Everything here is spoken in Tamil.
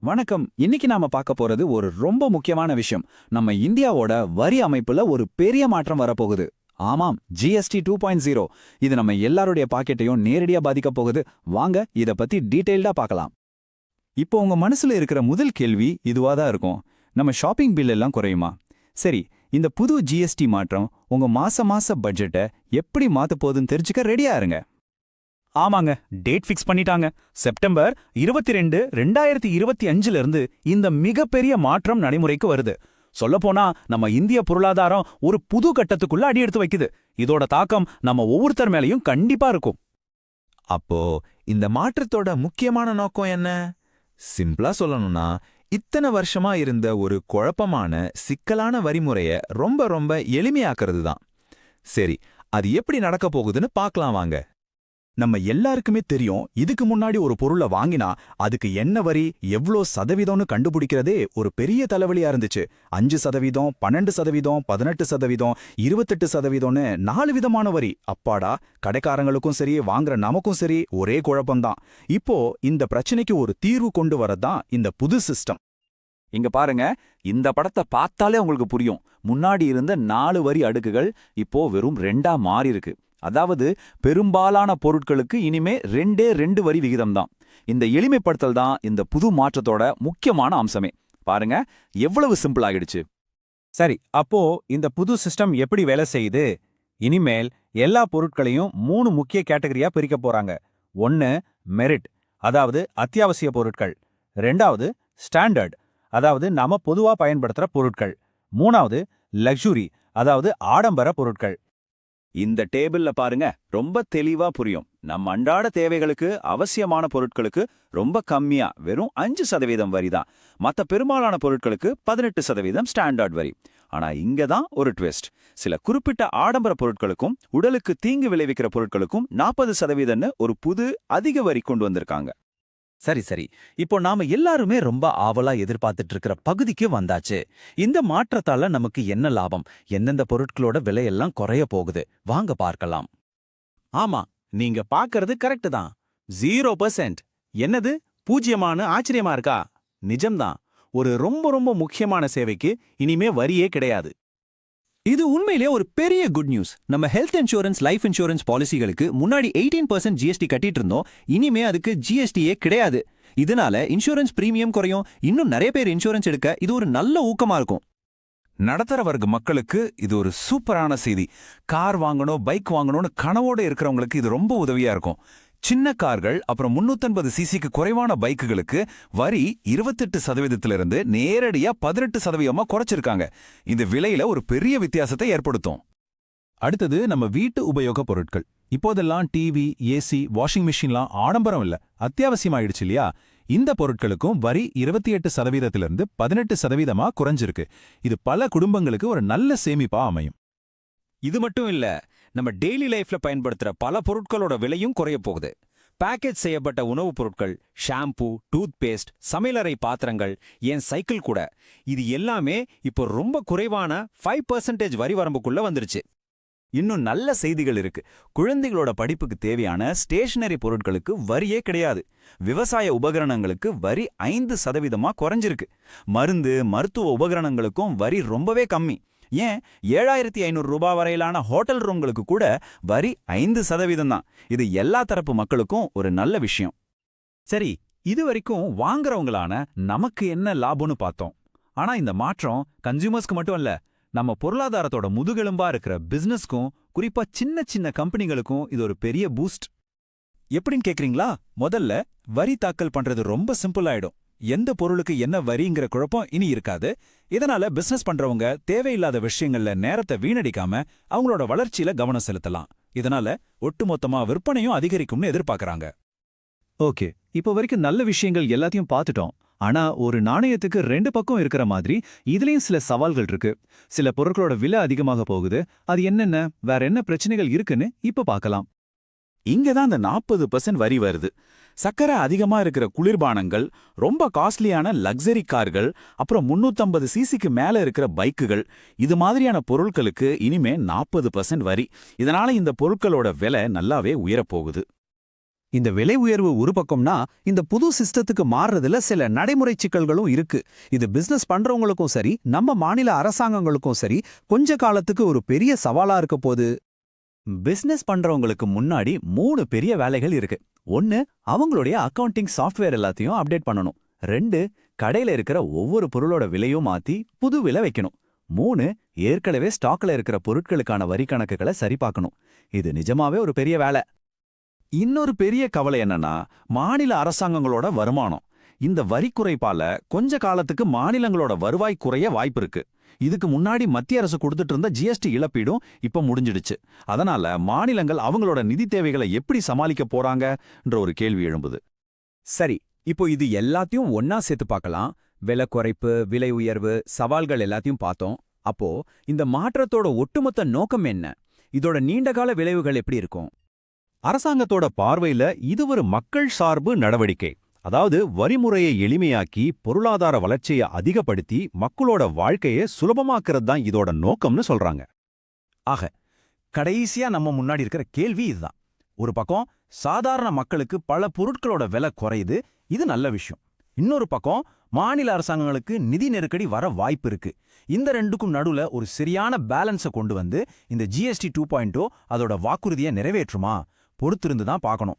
வணக்கம். இன்னைக்கு நாம பார்க்க போறது ஒரு ரொம்ப முக்கியமான விஷயம். நம்ம இந்தியாவோட வரி அமைப்புல ஒரு பெரிய மாற்றம் வரப்போகுது. ஆமாம், ஜிஎஸ்டி 2.0. இது நம்ம எல்லாருடைய பாக்கெட்டையும் நேரடியா பாதிக்க போகுது. வாங்க இத பத்தி டீடைல்டா பார்க்கலாம். இப்போ உங்க மனசுல இருக்கிற முதல் கேள்வி இதுவா தான் இருக்கும். நம்ம ஷாப்பிங் பில் எல்லாம் குறையுமா? சரி, இந்த புது ஜிஎஸ்டி மாற்றம் உங்க மாச பட்ஜெட்டை எப்படி மாத்த போகுதுன்னு தெரிஞ்சுக்க ரெடியா இருங்க. ஆமாங்க, டேட் ஃபிக்ஸ் பண்ணிட்டாங்க. செப்டம்பர் 22, 2025 இருந்து இந்த மிகப்பெரிய மாற்றம் நடைமுறைக்கு வருது. சொல்லப்போனா நம்ம இந்திய பொருளாதாரம் ஒரு புது கட்டத்துக்குள்ள அடி எடுத்து வைக்குது. இதோட தாக்கம் நம்ம ஒவ்வொருத்தர் மேலையும் கண்டிப்பா இருக்கும். அப்போ இந்த மாற்றத்தோட முக்கியமான நோக்கம் என்ன? சிம்பிளா சொல்லணும்னா, இத்தனை வருஷமா இருந்த ஒரு குழப்பமான சிக்கலான வரிமுறைய ரொம்ப எளிமையாக்குறது தான். சரி, அது எப்படி நடக்க போகுதுன்னு பார்க்கலாம் வாங்க. நம்ம எல்லாருக்குமே தெரியும், இதுக்கு முன்னாடி ஒரு பொருளை வாங்கினா அதுக்கு என்ன வரி, எவ்ளோ சதவீதம்னு கண்டுபிடிக்கிறதே ஒரு பெரிய தலைவலியா இருந்துச்சு. 5%, 12%, 18%, 28%ன்னு 4 விதமான வரி. அப்பாடா, கடைக்காரங்களுக்கும் சரி, வாங்குற நமக்கும் சரி ஒரே குழப்பம்தான். இப்போ இந்த பிரச்சனைக்கு ஒரு தீர்வு கொண்டு வரதான் இந்த புது சிஸ்டம். இங்க பாருங்க, இந்த படத்தை பார்த்தாலே உங்களுக்கு புரியும். முன்னாடி இருந்த 4 வரி அடுக்குகள் இப்போ வெறும் 2ஆ மாறி இருக்கு. அதாவது பெரும்பாலான பொருட்களுக்கு இனிமே 2 வரி விகிதம்தான். இந்த எளிமைப்படுத்தல் தான் இந்த புது மாற்றத்தோட முக்கியமான அம்சமே. பாருங்க, எவ்வளவு சிம்பிள் ஆகிடுச்சு. சரி, அப்போ இந்த புது சிஸ்டம் எப்படி வேலை செய்யுது? இனிமேல் எல்லா பொருட்களையும் 3 முக்கிய கேட்டகரியா பிரிக்க போறாங்க. 1 மெரிட், அதாவது அத்தியாவசிய பொருட்கள். 2வது ஸ்டாண்டர்ட், அதாவது நாம பொதுவா பயன்படுத்துற பொருட்கள். 3வது லக்ஸுரி, அதாவது ஆடம்பர பொருட்கள். இந்த டேபிள்ல பாருங்க, ரொம்ப தெளிவா புரியும். நம்ம அன்றாட தேவைகளுக்கு அவசியமான பொருட்களுக்கு ரொம்ப கம்மியா வெறும் 5% வரி தான். மற்ற பெரும்பாலான பொருட்களுக்கு 18% ஸ்டாண்டர்ட் வரி. ஆனா இங்க தான் ஒரு ட்விஸ்ட். சில குறிப்பிட்ட ஆடம்பர பொருட்களுக்கும் உடலுக்கு தீங்கு விளைவிக்கிற பொருட்களுக்கும் 40%ன்னு ஒரு புது அதிக வரி கொண்டு வந்திருக்காங்க. சரி, இப்போ நாம எல்லாருமே ரொம்ப ஆவலா எதிர்பார்த்துட்டு இருக்கிற பகுதிக்கு வந்தாச்சு. இந்த மாற்றத்தால நமக்கு என்ன லாபம்? எந்தெந்த பொருட்களோட விலையெல்லாம் குறைய போகுது? வாங்க பார்க்கலாம். ஆமா, நீங்க பார்க்கறது கரெக்ட் தான். 0%. என்னது பூஜ்யமான ஆச்சரியமா இருக்கா? நிஜம்தான். ஒரு ரொம்ப முக்கியமான சேவைக்கு இனிமே வரியே கிடையாது. இது உண்மையிலே ஒரு பெரிய குட் நியூஸ். நம்ம ஹெல்த் இன்சூரன்ஸ், லைஃப் இன்சூரன்ஸ் பாலிசிகளுக்கு முன்னாடி 18% ஜிஎஸ்டி கட்டிட்டு இருந்தோம். இனிமே அதுக்கு ஜிஎஸ்டியே கிடையாது. இதனால இன்சூரன்ஸ் பிரீமியம் குறையும். இன்னும் நிறைய பேர் இன்சூரன்ஸ் எடுக்க இது ஒரு நல்ல ஊக்கமா இருக்கும். நடுத்தர வர்க்க மக்களுக்கு இது ஒரு சூப்பரான செய்தி. கார் வாங்கணும், பைக் வாங்கணும்னு கனவோட இருக்கிறவங்களுக்கு இது ரொம்ப உதவியா இருக்கும். சின்ன கார்கள் அப்புறம் 350 சிசிக்கு குறைவான பைக்குகளுக்கு வரி 28%லிருந்து நேரடியா 18% குறைச்சிருக்காங்க. இந்த விலையில ஒரு பெரிய வித்தியாசத்தை ஏற்படுத்தும். அடுத்தது நம்ம வீட்டு உபயோக பொருட்கள். இப்போதெல்லாம் டிவி, ஏசி, வாஷிங் மிஷின்லாம் ஆடம்பரம் இல்ல, அத்தியாவசியமாயிடுச்சு இல்லையா? இந்த பொருட்களுக்கும் வரி 28%லிருந்து 18%மா குறைஞ்சிருக்கு. இது பல குடும்பங்களுக்கு ஒரு நல்ல சேமிப்பா அமையும். இது மட்டும் இல்ல, நம்ம டெய்லி லைஃப்ல பயன்படுத்துற பல பொருட்களோட விலையும் குறைய போகுது. பேக்கேஜ் செய்யப்பட்ட உணவுப் பொருட்கள், ஷாம்பு, டூத் பேஸ்ட், சமையலறை பாத்திரங்கள், ஏன் சைக்கிள் கூட, இது எல்லாமே இப்போ ரொம்ப குறைவான 5% வரி வரம்புக்குள்ள வந்துருச்சு. இன்னும் நல்ல செய்திகள் இருக்கு. குழந்தைகளோட படிப்புக்கு தேவையான ஸ்டேஷனரி பொருட்களுக்கு வரியே கிடையாது. விவசாய உபகரணங்களுக்கு வரி 5%மா குறைஞ்சிருக்கு. மருந்து, மருத்துவ உபகரணங்களுக்கும் வரி ரொம்பவே கம்மி. ஏன் 7500 ரூபாய் வரையிலான ஹோட்டல் ரூம்களுக்கு கூட வரி 5% தான். இது எல்லா தரப்பு மக்களுக்கும் ஒரு நல்ல விஷயம். சரி, இது வரைக்கும் வாங்குறவங்களான நமக்கு என்ன லாபம்னு பார்த்தோம். ஆனா இந்த மாற்றம் கன்சியூமர்ஸ்க்கு மட்டும் இல்ல, நம்ம பொருளாதாரத்தோட முதுகெலும்பா இருக்கிற பிசினஸ்க்கும், குறிப்பா சின்ன கம்பெனிகளுக்கும் இது ஒரு பெரிய பூஸ்ட். எப்படின்னு கேக்குறீங்களா? முதல்ல வரி தாக்கல் பண்றது ரொம்ப சிம்பிள் ஆயிடும். எந்த பொருளுக்கு என்ன வரிங்கிற குழப்பம் இனி இருக்காது. இதனால பிசினஸ் பண்றவங்க தேவையில்லாத விஷயங்கள்ல நேரத்தை வீணடிக்காம அவங்களோட வளர்ச்சியில கவனம் செலுத்தலாம். இதனால ஒட்டுமொத்தமா விற்பனையும் அதிகரிக்கும்னு எதிர்பார்க்கறாங்க. ஓகே, இப்போ வரைக்கும் நல்ல விஷயங்கள் எல்லாத்தையும் பார்த்துட்டோம். ஆனா ஒரு நாணயத்துக்கு 2 பக்கம் இருக்கிற மாதிரி இதுலயும் சில சவால்கள் இருக்கு. சில பொருட்களோட விலை அதிகமாக போகுது. அது என்னென்ன, வேற என்ன பிரச்சனைகள் இருக்குன்னு இப்ப பார்க்கலாம். இங்கதான் அந்த 40% வரி வருது. சக்கரை அதிகமா இருக்கிற குளிர்பானங்கள், ரொம்ப காஸ்ட்லியான லக்ஸரி கார்கள், அப்புறம் 350 சிசிக்கு மேல இருக்கிற பைக்குகள், இது மாதிரியான பொருட்களுக்கு இனிமே 40% வரி. இதனால இந்த பொருட்களோட விலை நல்லாவே உயரப்போகுது. இந்த விலை உயர்வு ஒரு பக்கம்னா இந்த புது சிஸ்டத்துக்கு மாறுறதுல சில நடைமுறை சிக்கல்களும் இருக்கு. இது பிசினஸ் பண்றவங்களுக்கும் சரி, நம்ம மாநில அரசாங்கங்களுக்கும் சரி, கொஞ்ச காலத்துக்கு ஒரு பெரிய சவாலா இருக்க போகுது. பிசினஸ் பண்றவங்களுக்கு முன்னாடி 3 பெரிய வேலைகள் இருக்கு. 1, அவங்களுடைய அக்கவுண்டிங் சாஃப்ட்வேர் எல்லாத்தையும் அப்டேட் பண்ணணும். 2, கடையில இருக்கிற ஒவ்வொரு பொருளோட விலையும் மாத்தி புது விலை வைக்கணும். 3, ஏற்கனவே ஸ்டாக்ல இருக்கிற பொருட்களுக்கான வரி கணக்குகளை சரி பார்க்கணும். இது நிஜமாவே ஒரு பெரிய வேலை. இன்னொரு பெரிய கவலை என்னன்னா, மாநில அரசாங்கங்களோட வருமானம். இந்த வரி குறைப்பால கொஞ்ச காலத்துக்கு மாநிலங்களோட வருவாய் குறைய வாய்ப்பிருக்கு. இதுக்கு முன்னாடி மத்திய அரசு கொடுத்துட்டு இருந்த ஜிஎஸ்டி இழப்பீடும் இப்ப முடிஞ்சிடுச்சு. அதனால மாநிலங்கள் அவங்களோட நிதி தேவைகளை எப்படி சமாளிக்க போறாங்கன்ற ஒரு கேள்வி எழும்புது. சரி, இப்போ இது எல்லாத்தையும் ஒன்னா சேர்த்து பார்க்கலாம். விலை குறைப்பு, விலை உயர்வு, சவால்கள் எல்லாத்தையும் பார்த்தோம். அப்போ இந்த மாற்றத்தோட ஒட்டுமொத்த நோக்கம் என்ன? இதோட நீண்டகால விளைவுகள் எப்படி இருக்கும்? அரசாங்கத்தோட பார்வையில இது ஒரு மக்கள் சார்பு நடவடிக்கை. அதாவது வரிமுறையை எளிமையாக்கி பொருளாதார வளர்ச்சியை அதிகப்படுத்தி மக்களோட வாழ்க்கையை சுலபமாக்குறது தான் இதோட நோக்கம்னு சொல்றாங்க. ஆக கடைசியா நம்ம முன்னாடி இருக்கிற கேள்வி இதுதான். ஒரு பக்கம் சாதாரண மக்களுக்கு பல பொருட்களோட விலை குறையுது, இது நல்ல விஷயம். இன்னொரு பக்கம் மாநில அரசாங்கங்களுக்கு நிதி நெருக்கடி வர வாய்ப்பு இருக்கு. இந்த ரெண்டுக்கும் நடுவுல ஒரு சரியான பேலன்ஸை கொண்டு வந்து இந்த ஜிஎஸ்டி 2.0 அதோட வாக்குறுதியை நிறைவேற்றுமா? பொறுத்திருந்து தான் பார்க்கணும்.